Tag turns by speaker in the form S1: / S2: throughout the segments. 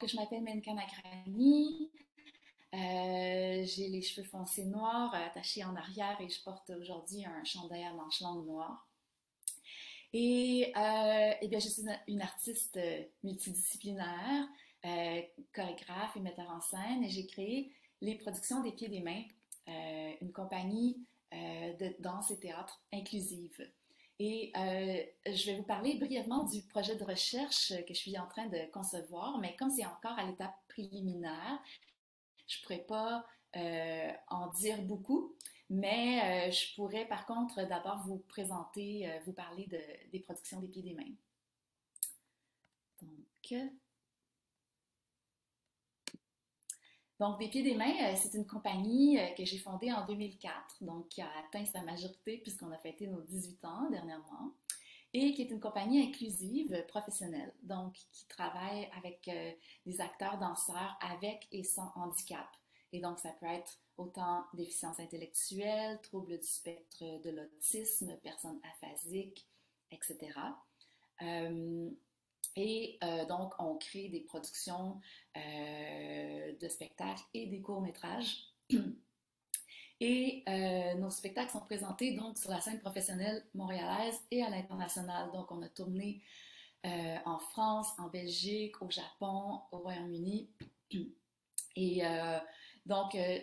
S1: je m'appelle Menka Nagrani. J'ai les cheveux foncés noirs attachés en arrière et je porte aujourd'hui un chandail à manches longues noires. Eh bien, je suis une artiste multidisciplinaire, chorégraphe et metteur en scène et j'ai créé les productions des pieds et des mains, une compagnie de danse et théâtre inclusive. Je vais vous parler brièvement du projet de recherche que je suis en train de concevoir, mais comme c'est encore à l'étape préliminaire, je ne pourrais pas en dire beaucoup, mais je pourrais par contre d'abord vous présenter, vous parler des productions des pieds et des mains. Donc, des pieds et des mains, c'est une compagnie que j'ai fondée en 2004, donc qui a atteint sa majorité puisqu'on a fêté nos 18 ans dernièrement, et qui est une compagnie inclusive professionnelle, donc qui travaille avec des acteurs danseurs avec et sans handicap. Et donc, ça peut être autant déficience intellectuelle, troubles du spectre de l'autisme, personnes aphasiques, etc. Donc, on crée des productions de spectacles et des courts-métrages. Nos spectacles sont présentés donc sur la scène professionnelle montréalaise et à l'international. Donc, on a tourné en France, en Belgique, au Japon, au Royaume-Uni.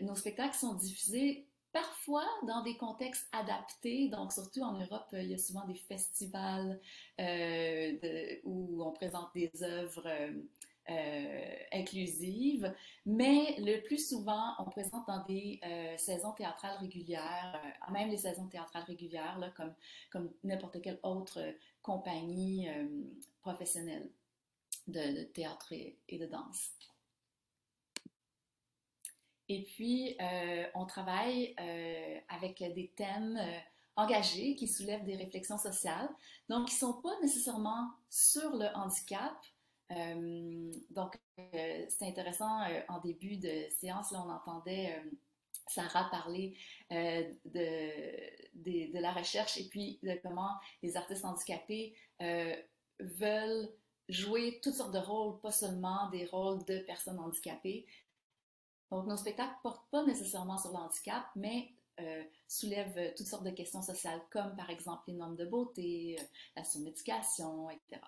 S1: Nos spectacles sont diffusés parfois dans des contextes adaptés. Donc, surtout en Europe, il y a souvent des festivals où on présente des œuvres inclusives, mais le plus souvent, on présente dans des saisons théâtrales régulières, même les saisons théâtrales régulières, là, comme n'importe quelle autre compagnie professionnelle de théâtre et de danse. Et puis, on travaille avec des thèmes engagés qui soulèvent des réflexions sociales, donc qui ne sont pas nécessairement sur le handicap. C'est intéressant, en début de séance, là, on entendait Sarah parler de la recherche et puis de comment les artistes handicapés veulent jouer toutes sortes de rôles, pas seulement des rôles de personnes handicapées. Donc, nos spectacles ne portent pas nécessairement sur le handicap, mais soulèvent toutes sortes de questions sociales, comme par exemple les normes de beauté, la surmédication, etc.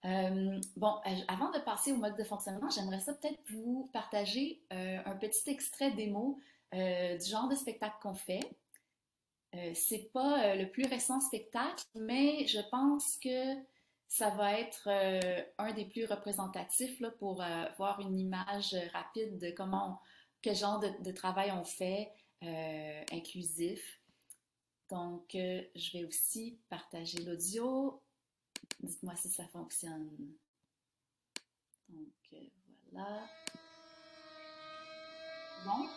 S1: Avant de passer au mode de fonctionnement, j'aimerais ça peut-être vous partager un petit extrait démo du genre de spectacle qu'on fait. C'est pas le plus récent spectacle, mais je pense que ça va être un des plus représentatifs là, pour voir une image rapide de quel genre de travail on fait inclusif. Donc, je vais aussi partager l'audio. Dites-moi si ça fonctionne. Donc, voilà. Bon.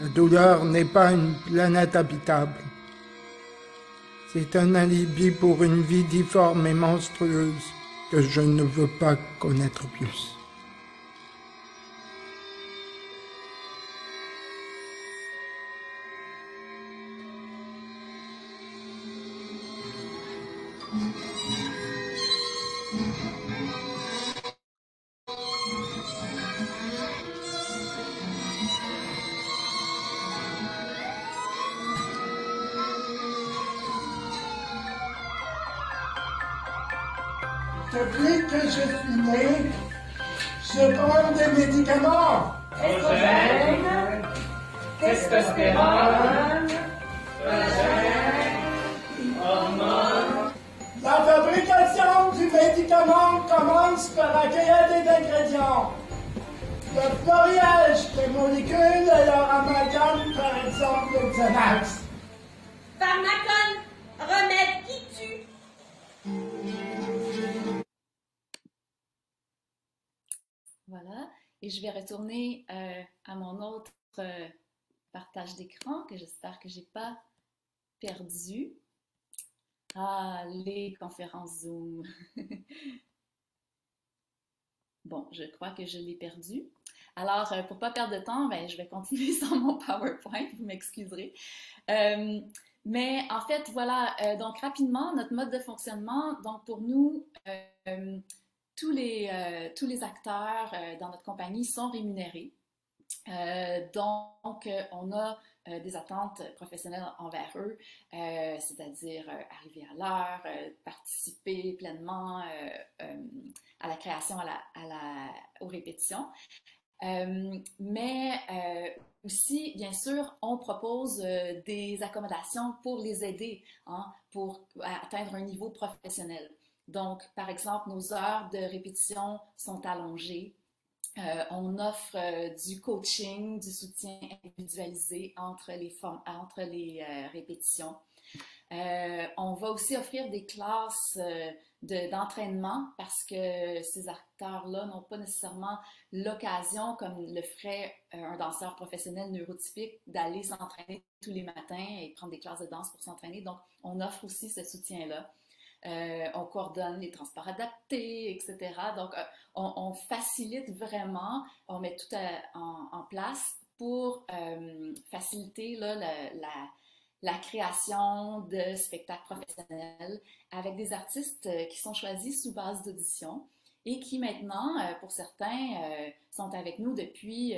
S2: La douleur n'est pas une planète habitable. C'est un alibi pour une vie difforme et monstrueuse que je ne veux pas connaître plus. Depuis que je suis né, je prends des médicaments.
S3: Estrogène, testostérone, hormones.
S2: La fabrication du médicament commence par accueillir des ingrédients. Le floriage des molécules et leur amalgame, par exemple le Xanax.
S3: Pharmacone, remède qui tue.
S1: Voilà. Et je vais retourner à mon autre partage d'écran que j'espère que je n'ai pas perdu. Ah, les conférences Zoom. Bon, je crois que je l'ai perdu. Alors, pour ne pas perdre de temps, je vais continuer sur mon PowerPoint, vous m'excuserez. Mais en fait, voilà, donc rapidement, notre mode de fonctionnement, donc pour nous, tous les acteurs dans notre compagnie sont rémunérés. Donc, on a des attentes professionnelles envers eux, c'est-à-dire arriver à l'heure, participer pleinement à la création, aux répétitions. Mais aussi, bien sûr, on propose des accommodations pour les aider pour atteindre un niveau professionnel. Donc, par exemple, nos heures de répétition sont allongées. On offre du coaching, du soutien individualisé entre les répétitions. On va aussi offrir des classes d'entraînement parce que ces acteurs-là n'ont pas nécessairement l'occasion, comme le ferait un danseur professionnel neurotypique, d'aller s'entraîner tous les matins et prendre des classes de danse pour s'entraîner. Donc, on offre aussi ce soutien-là. On coordonne les transports adaptés, etc. Donc, on facilite vraiment, on met tout en place pour faciliter là, la création de spectacles professionnels avec des artistes qui sont choisis sous base d'audition et qui maintenant, pour certains, sont avec nous depuis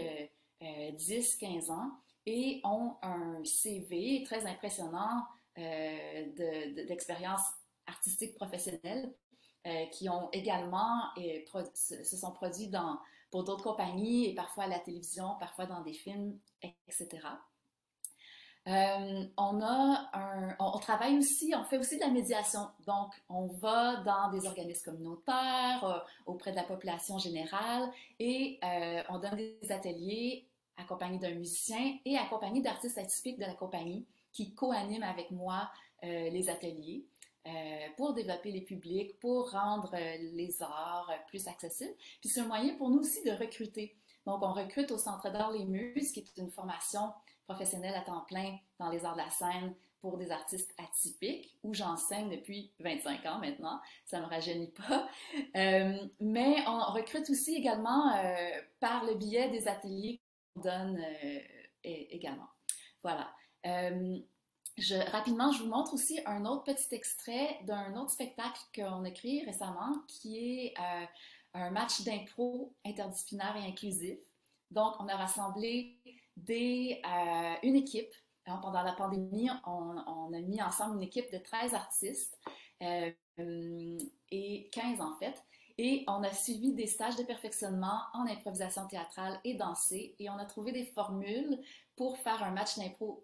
S1: 10-15 ans et ont un CV très impressionnant d'expérience artistiques professionnels qui ont également se sont produits pour d'autres compagnies et parfois à la télévision, parfois dans des films, etc. On travaille aussi, on fait aussi de la médiation. Donc, on va dans des organismes communautaires, auprès de la population générale et on donne des ateliers accompagnés d'un musicien et accompagnés d'artistes atypiques de la compagnie qui co-animent avec moi les ateliers. Pour développer les publics, pour rendre les arts plus accessibles. Puis c'est un moyen pour nous aussi de recruter. Donc, on recrute au Centre d'art Les Muses, qui est une formation professionnelle à temps plein dans les arts de la scène pour des artistes atypiques, où j'enseigne depuis 25 ans maintenant. Ça ne me rajeunit pas. Mais on recrute aussi également par le biais des ateliers qu'on donne également. Voilà. Rapidement, je vous montre aussi un autre petit extrait d'un autre spectacle qu'on a créé récemment, qui est un match d'impro interdisciplinaire et inclusif. Donc, on a rassemblé une équipe. Pendant la pandémie, on a mis ensemble une équipe de 13 artistes, et 15 en fait, et on a suivi des stages de perfectionnement en improvisation théâtrale et dansée, et on a trouvé des formules pour faire un match d'impro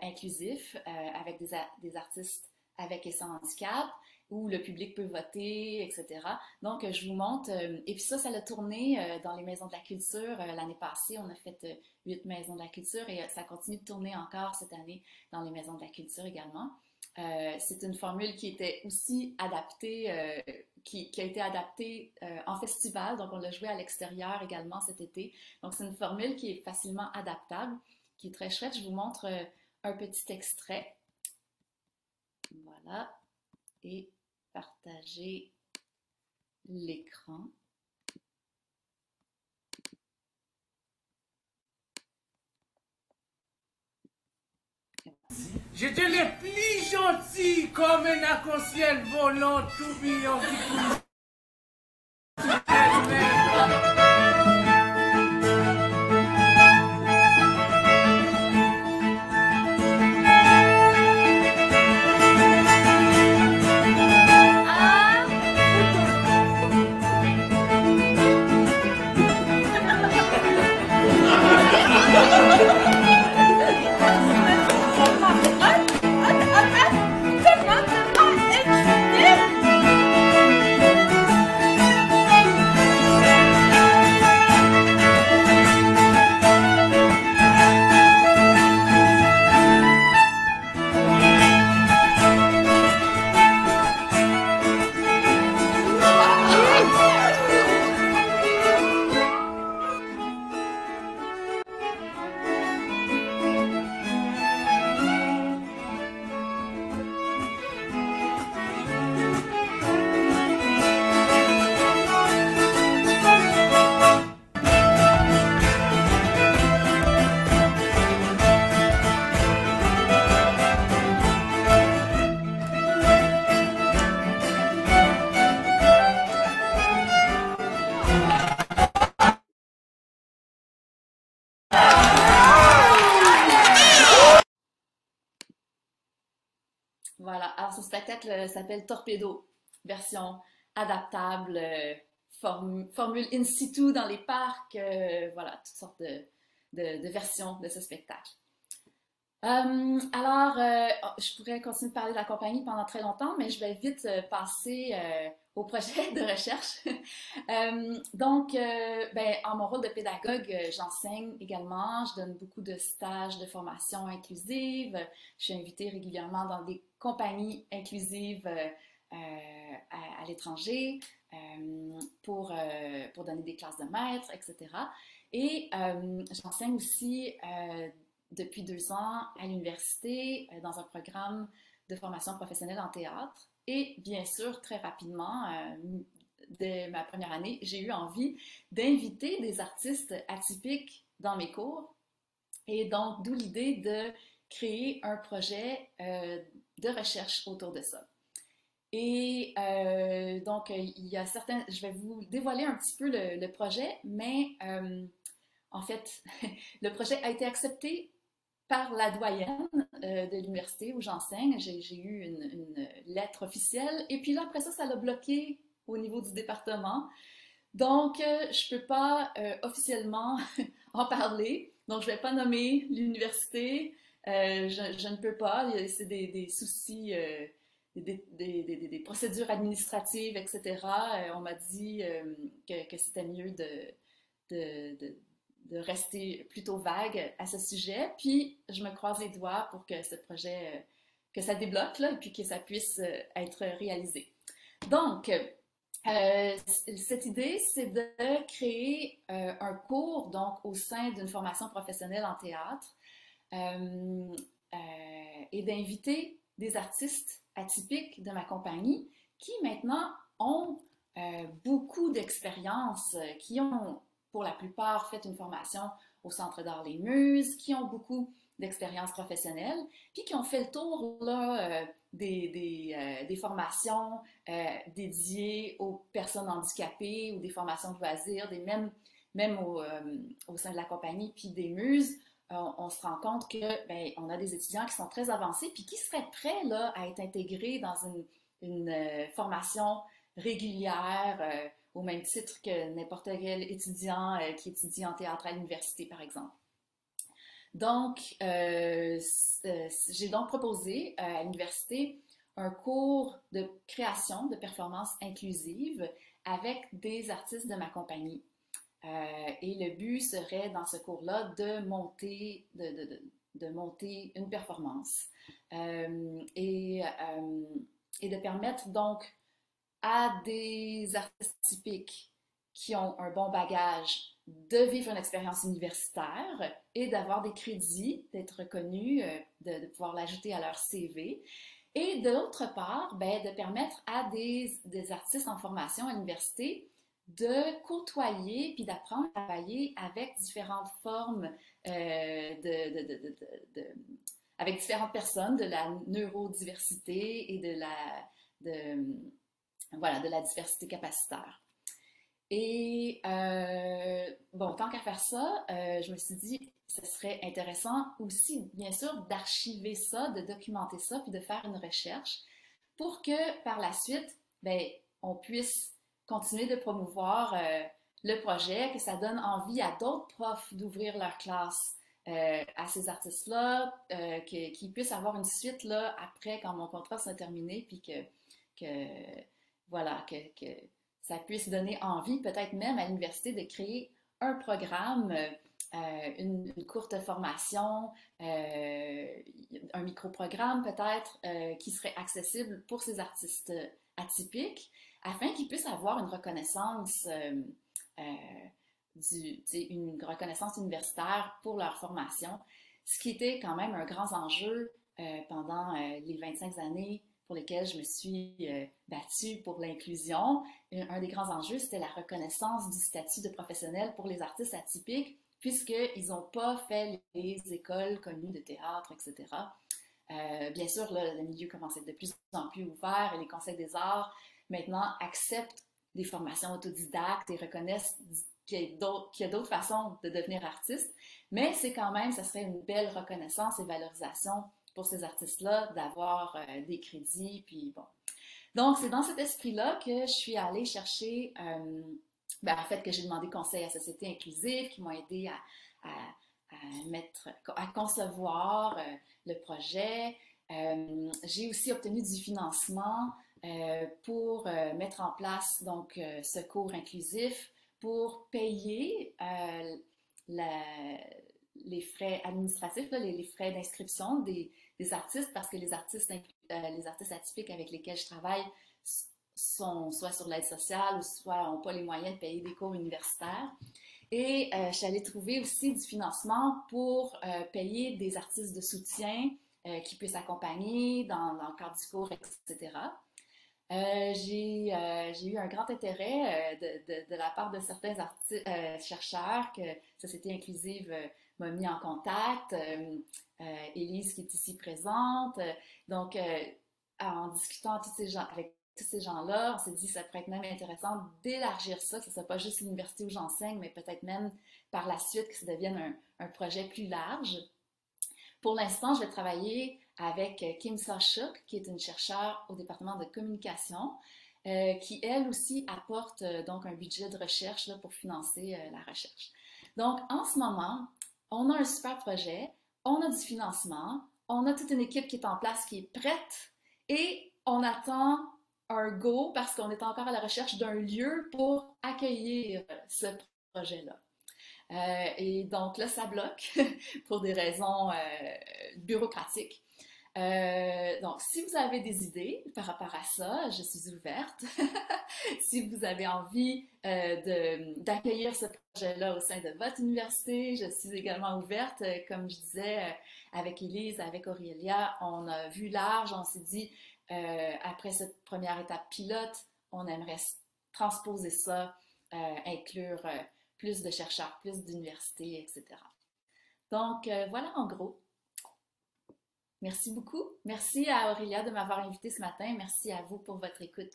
S1: inclusif avec des artistes avec et sans handicap, où le public peut voter, etc. Donc, je vous montre. Et puis ça a tourné dans les maisons de la culture. L'année passée, on a fait 8 maisons de la culture et ça continue de tourner encore cette année dans les maisons de la culture également. C'est une formule qui était aussi adaptée, qui a été adaptée en festival. Donc, on l'a joué à l'extérieur également cet été. Donc, c'est une formule qui est facilement adaptable, qui est très chouette. Je vous montre un petit extrait. Voilà. Et partager l'écran.
S4: J'étais le plus gentil comme un arc-en-ciel volant tourbillon qui pousse.
S1: Alors, ce spectacle s'appelle Torpedo, version adaptable, formule in situ dans les parcs, voilà, toutes sortes de versions de ce spectacle. Je pourrais continuer de parler de la compagnie pendant très longtemps, mais je vais vite passer au projet de recherche. En mon rôle de pédagogue, j'enseigne également, je donne beaucoup de stages de formation inclusive, je suis invitée régulièrement dans des compagnies inclusives à l'étranger pour donner des classes de maîtres, etc. Et j'enseigne aussi depuis 2 ans à l'université dans un programme de formation professionnelle en théâtre. Et bien sûr, très rapidement, dès ma première année, j'ai eu envie d'inviter des artistes atypiques dans mes cours. Et donc, d'où l'idée de créer un projet de recherche autour de ça. Et il y a certains... Je vais vous dévoiler un petit peu le projet, mais en fait, le projet a été accepté par la doyenne de l'université où j'enseigne. J'ai eu une lettre officielle. Et puis là, après ça, ça l'a bloqué au niveau du département. Donc, je ne peux pas officiellement en parler. Donc, je ne vais pas nommer l'université. Je ne peux pas. C'est des soucis, des procédures administratives, etc. On m'a dit que c'était mieux de rester plutôt vague à ce sujet. Puis, je me croise les doigts pour que ce projet, que ça débloque, là, et puis que ça puisse être réalisé. Donc, cette idée, c'est de créer un cours donc, au sein d'une formation professionnelle en théâtre et d'inviter des artistes atypiques de ma compagnie qui maintenant ont beaucoup d'expérience, qui ont pour la plupart fait une formation au Centre d'art Les Muses, qui ont beaucoup d'expérience professionnelle, puis qui ont fait le tour là, des formations dédiées aux personnes handicapées ou des formations de loisirs, même au sein de la compagnie, puis des Muses. On se rend compte que on a des étudiants qui sont très avancés puis qui seraient prêts là, à être intégrés dans une formation régulière au même titre que n'importe quel étudiant qui étudie en théâtre à l'université, par exemple. Donc, j'ai donc proposé à l'université un cours de création de performances inclusives avec des artistes de ma compagnie. Et le but serait, dans ce cours-là, de monter une performance et de permettre donc à des artistes typiques qui ont un bon bagage de vivre une expérience universitaire et d'avoir des crédits, d'être reconnus, de pouvoir l'ajouter à leur CV. Et d'autre part, de permettre à des artistes en formation à l'université de côtoyer puis d'apprendre à travailler avec différentes formes, avec différentes personnes de la neurodiversité et de la diversité capacitaire. Et tant qu'à faire ça, je me suis dit ce serait intéressant aussi, bien sûr, d'archiver ça, de documenter ça, puis de faire une recherche pour que par la suite, on puisse continuer de promouvoir le projet, que ça donne envie à d'autres profs d'ouvrir leur classe à ces artistes-là, qu'ils puissent avoir une suite là, après, quand mon contrat sera terminé, puis que ça puisse donner envie, peut-être même à l'université, de créer un programme, une courte formation, un micro-programme peut-être, qui serait accessible pour ces artistes atypiques, afin qu'ils puissent avoir une reconnaissance, une reconnaissance universitaire pour leur formation, ce qui était quand même un grand enjeu pendant les 25 années pour lesquelles je me suis battue pour l'inclusion. Un des grands enjeux, c'était la reconnaissance du statut de professionnel pour les artistes atypiques, puisqu'ils n'ont pas fait les écoles connues de théâtre, etc. Bien sûr, là, le milieu commence à être de plus en plus ouvert et les conseils des arts, maintenant, acceptent des formations autodidactes et reconnaissent qu'il y a d'autres façons de devenir artiste, mais c'est quand même, ça serait une belle reconnaissance et valorisation pour ces artistes-là d'avoir des crédits, puis bon. Donc, c'est dans cet esprit-là que je suis allée chercher, en fait, que j'ai demandé conseil à Société Inclusive, qui m'ont aidé à concevoir le projet. J'ai aussi obtenu du financement pour mettre en place donc ce cours inclusif pour payer les frais administratifs, là, les frais d'inscription des artistes, parce que les artistes atypiques avec lesquels je travaille sont soit sur l'aide sociale ou soit n'ont pas les moyens de payer des cours universitaires. Et je suis allée trouver aussi du financement pour payer des artistes de soutien qui puissent accompagner dans le cadre du cours, etc. J'ai eu un grand intérêt de la part de certains chercheurs que Société Inclusive m'a mis en contact. Élise qui est ici présente. Donc, en discutant avec tous ces gens-là, on s'est dit que ça pourrait être même intéressant d'élargir ça, que ce ne soit pas juste l'université où j'enseigne, mais peut-être même par la suite que ça devienne un projet plus large. Pour l'instant, je vais travailler avec Kim Sashuk, qui est une chercheure au département de communication, qui elle aussi apporte donc un budget de recherche là, pour financer la recherche. Donc, en ce moment, on a un super projet, on a du financement, on a toute une équipe qui est en place, qui est prête, et on attend un go parce qu'on est encore à la recherche d'un lieu pour accueillir ce projet-là. Et donc là, ça bloque pour des raisons bureaucratiques. Donc, si vous avez des idées par rapport à ça, je suis ouverte. Si vous avez envie d'accueillir ce projet-là au sein de votre université, je suis également ouverte. Comme je disais avec Élise, avec Aurélia, on a vu large, on s'est dit, après cette première étape pilote, on aimerait transposer ça, inclure plus de chercheurs, plus d'universités, etc. Donc, voilà en gros. Merci beaucoup. Merci à Aurélia de m'avoir invitée ce matin. Merci à vous pour votre écoute.